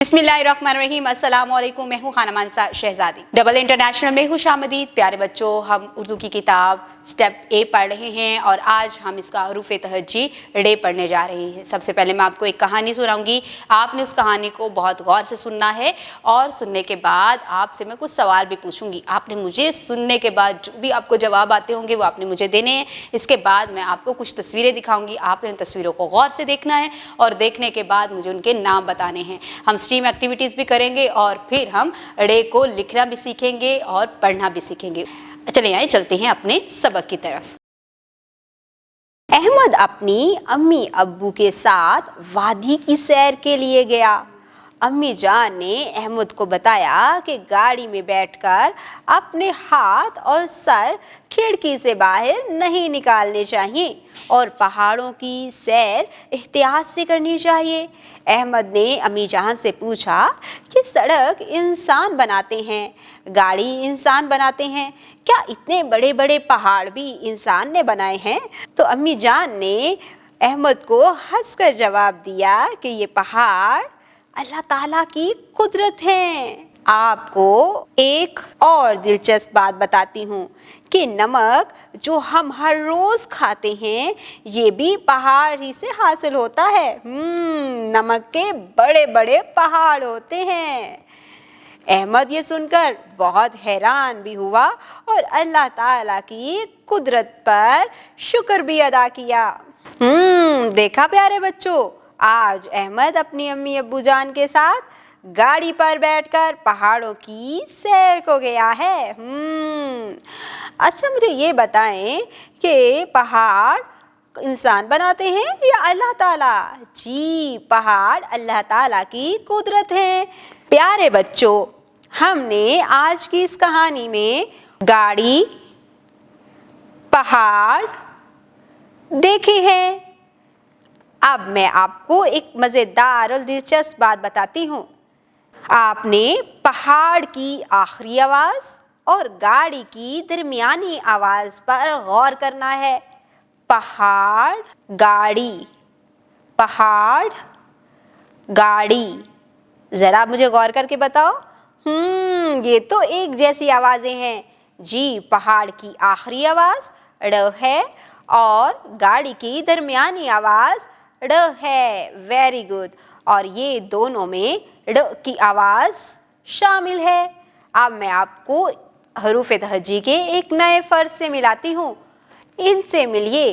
बिस्मिल्लाहिर्रहमानिर्रहीम, अस्सलाम वालेकुम। मैं हूँ खाना मानसा शहजादी। डबल इंटरनेशनल में खुश आमदीद। प्यारे बच्चों, हम उर्दू की किताब स्टेप ए पढ़ रहे हैं और आज हम इसका हरूफ तहज्जी डे पढ़ने जा रहे हैं। सबसे पहले मैं आपको एक कहानी सुनाऊंगी। आपने उस कहानी को बहुत गौर से सुनना है और सुनने के बाद आपसे मैं कुछ सवाल भी पूछूंगी। आपने मुझे सुनने के बाद जो भी आपको जवाब आते होंगे वो आपने मुझे देने हैं। इसके बाद मैं आपको कुछ तस्वीरें दिखाऊंगी। आपने उन तस्वीरों को गौर से देखना है और देखने के बाद मुझे उनके नाम बताने हैं। हम स्ट्रीम एक्टिविटीज़ भी करेंगे और फिर हम डे को लिखना भी सीखेंगे और पढ़ना भी सीखेंगे। चलिए आइए चलते हैं अपने सबक की तरफ। अहमद अपनी अम्मी अब्बू के साथ वादी की सैर के लिए गया। अम्मी जान ने अहमद को बताया कि गाड़ी में बैठकर अपने हाथ और सर खिड़की से बाहर नहीं निकालने चाहिए और पहाड़ों की सैर एहतियात से करनी चाहिए। अहमद ने अम्मी जान से पूछा कि सड़क इंसान बनाते हैं, गाड़ी इंसान बनाते हैं, क्या इतने बड़े बड़े पहाड़ भी इंसान ने बनाए हैं? तो अम्मी जान ने अहमद को हंसकर जवाब दिया कि ये पहाड़ अल्लाह ताला की कुदरत है। आपको एक और दिलचस्प बात बताती हूँ कि नमक जो हम हर रोज खाते हैं ये भी पहाड़ ही से हासिल होता है। नमक के बड़े बड़े पहाड़ होते हैं। अहमद ये सुनकर बहुत हैरान भी हुआ और अल्लाह ताला की कुदरत पर शुक्र भी अदा किया। देखा प्यारे बच्चों, आज अहमद अपनी अम्मी अब्बू जान के साथ गाड़ी पर बैठकर पहाड़ों की सैर को गया है। अच्छा मुझे ये बताएं कि पहाड़ इंसान बनाते हैं या अल्लाह ताला? जी, पहाड़ अल्लाह ताला की कुदरत है। प्यारे बच्चों, हमने आज की इस कहानी में गाड़ी, पहाड़ देखे हैं। अब मैं आपको एक मज़ेदार और दिलचस्प बात बताती हूँ। आपने पहाड़ की आखिरी आवाज़ और गाड़ी की दरमियानी आवाज़ पर गौर करना है। पहाड़, गाड़ी, पहाड़, गाड़ी। ज़रा मुझे गौर करके बताओ। ये तो एक जैसी आवाज़ें हैं। जी, पहाड़ की आखिरी आवाज़ ड़ है और गाड़ी की दरमियानी आवाज़ ड़ है। Very good. और ये दोनों में ड़ की आवाज़ शामिल है। अब मैं आपको हरूफ तहज्जी के एक नए फ़र्ज़ से मिलाती हूँ। इनसे मिलिए।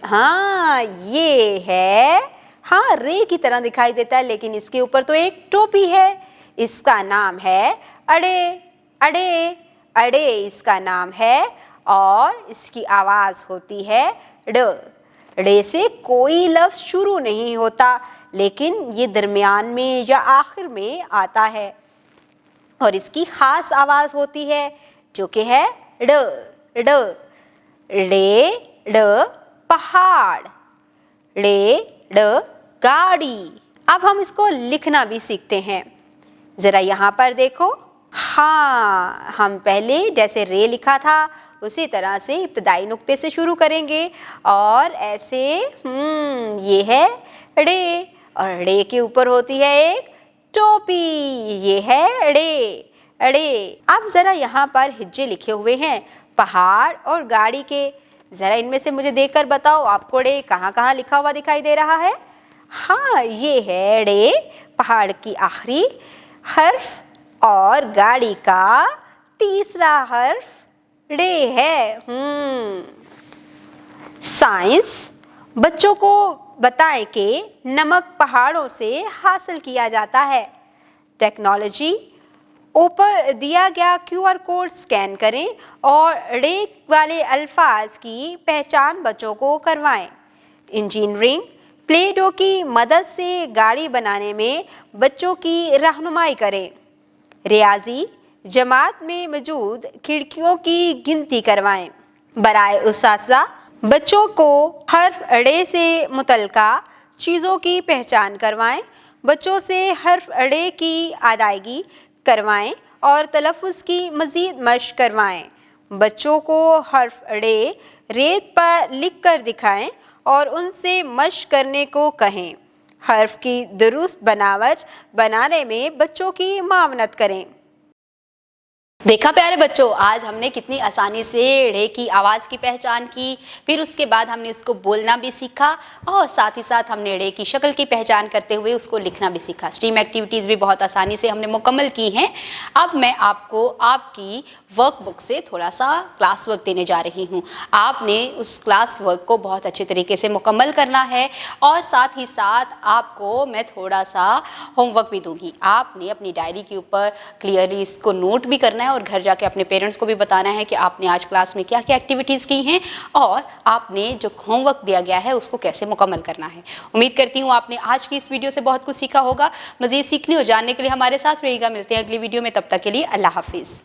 हाँ, ये है, हाँ रे की तरह दिखाई देता है लेकिन इसके ऊपर तो एक टोपी है। इसका नाम है अड़े। अड़े, अड़े इसका नाम है और इसकी आवाज़ होती है ड़। ड़े से कोई लफ्ज़ शुरू नहीं होता लेकिन ये दरमियान में या आखिर में आता है और इसकी ख़ास आवाज़ होती है जो कि है ड़। ड़, ड़े, ड़ पहाड़, ड़े, ड़ गाड़ी। अब हम इसको लिखना भी सीखते हैं। ज़रा यहाँ पर देखो। हाँ, हम पहले जैसे रे लिखा था उसी तरह से इब्तदाई नुक्ते से शुरू करेंगे और ऐसे ये है ड़े और ड़े के ऊपर होती है एक टोपी। ये है ड़े, ड़े। अब ज़रा यहाँ पर हिज्जे लिखे हुए हैं पहाड़ और गाड़ी के। ज़रा इनमें से मुझे देखकर बताओ आपको ड़े कहाँ कहाँ लिखा हुआ दिखाई दे रहा है? हाँ, ये है ड़े, पहाड़ की आखिरी हर्फ और गाड़ी का तीसरा हर्फ ड़े है। साइंस बच्चों को बताएं कि नमक पहाड़ों से हासिल किया जाता है। टेक्नोलॉजी, ऊपर दिया गया QR कोड स्कैन करें और ड़े वाले अल्फाज की पहचान बच्चों को करवाएं। इंजीनियरिंग, प्ले डो की मदद से गाड़ी बनाने में बच्चों की रहनुमाई करें। रियाजी, जमात में मौजूद खिड़कियों की गिनती करवाएं। बराए उस्ताज़ा, बच्चों को हर्फ ड़े से मुतल्लिका चीज़ों की पहचान करवाएं। बच्चों से हर्फ ड़े की अदायगी करवाएं और तलफ़्फ़ुज़ की मज़ीद मश्क करवाएं। बच्चों को हर्फ ड़े रेत पर लिख कर दिखाएं और उनसे मश्क करने को कहें। حرف کی درست بناوٹ بنانے میں بچوں کی معاونت کریں۔ دیکھا پیارے بچوں، آج ہم نے کتنی آسانی سے ڑ کی آواز کی پہچان کی، پھر اس کے بعد ہم نے اس کو بولنا بھی سیکھا اور ساتھ ہی ساتھ ہم نے ڑ کی شکل کی پہچان کرتے ہوئے اس کو لکھنا بھی سیکھا۔ اسٹریم ایکٹیویٹیز بھی بہت آسانی سے ہم نے مکمل کی ہیں۔ اب میں آپ کو آپ کی ورک بک سے تھوڑا سا کلاس ورک دینے جا رہی ہوں۔ آپ نے اس کلاس ورک کو بہت اچھے طریقے سے مکمل کرنا ہے اور ساتھ ہی ساتھ آپ کو میں تھوڑا سا ہوم ورک بھی دوں گی۔ آپ نے اپنی ڈائری کے اوپر کلیئرلی اس کو نوٹ بھی کرنا ہے اور گھر جا کے اپنے پیرنٹس کو بھی بتانا ہے کہ آپ نے آج کلاس میں کیا کیا ایکٹیویٹیز کی ہیں اور آپ نے جو ہوم ورک دیا گیا ہے اس کو کیسے مکمل کرنا ہے۔ امید کرتی ہوں آپ نے آج کی اس ویڈیو سے بہت کچھ سیکھا ہوگا۔ مزید سیکھنے اور جاننے کے لیے ہمارے ساتھ رہیے گا۔ ملتے ہیں اگلی ویڈیو میں، تب تک کے لیے اللہ حافظ۔